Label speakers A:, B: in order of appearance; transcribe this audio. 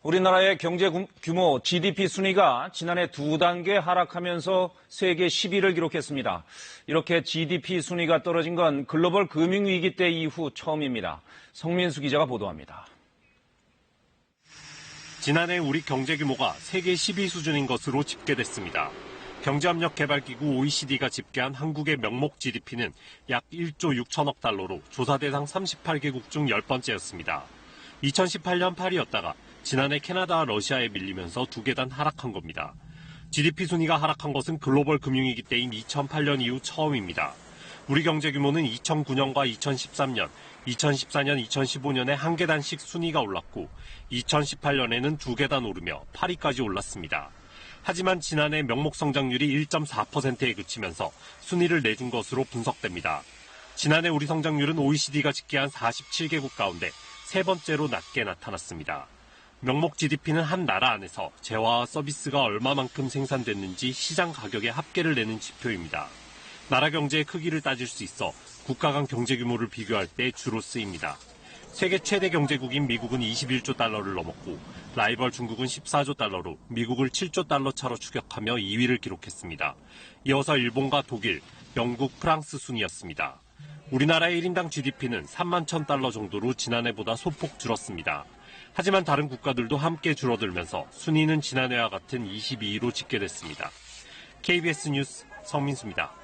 A: 우리나라의 경제 규모 GDP 순위가 지난해 2단계 하락하면서 세계 10위를 기록했습니다. 이렇게 GDP 순위가 떨어진 건 글로벌 금융위기 때 이후 처음입니다. 성민수 기자가 보도합니다.
B: 지난해 우리 경제 규모가 세계 10위 수준인 것으로 집계됐습니다. 경제협력개발기구 OECD가 집계한 한국의 명목 GDP는 약 1조 6천억 달러로 조사 대상 38개국 중 10번째였습니다. 2018년 8위였다가 지난해 캐나다와 러시아에 밀리면서 2계단 하락한 겁니다. GDP 순위가 하락한 것은 글로벌 금융위기 때인 2008년 이후 처음입니다. 우리 경제 규모는 2009년과 2013년, 2014년, 2015년에 한 계단씩 순위가 올랐고 2018년에는 2계단 오르며 8위까지 올랐습니다. 하지만 지난해 명목 성장률이 1.4%에 그치면서 순위를 내준 것으로 분석됩니다. 지난해 우리 성장률은 OECD가 집계한 47개국 가운데 세 번째로 낮게 나타났습니다. 명목 GDP는 한 나라 안에서 재화와 서비스가 얼마만큼 생산됐는지 시장 가격에 합계를 내는 지표입니다. 나라 경제의 크기를 따질 수 있어 국가 간 경제 규모를 비교할 때 주로 쓰입니다. 세계 최대 경제국인 미국은 21조 달러를 넘었고 라이벌 중국은 14조 달러로 미국을 7조 달러 차로 추격하며 2위를 기록했습니다. 이어서 일본과 독일, 영국, 프랑스 순이었습니다. 우리나라의 1인당 GDP는 3만 1,000달러 정도로 지난해보다 소폭 줄었습니다. 하지만 다른 국가들도 함께 줄어들면서 순위는 지난해와 같은 22위로 집계됐습니다. KBS 뉴스 성민수입니다.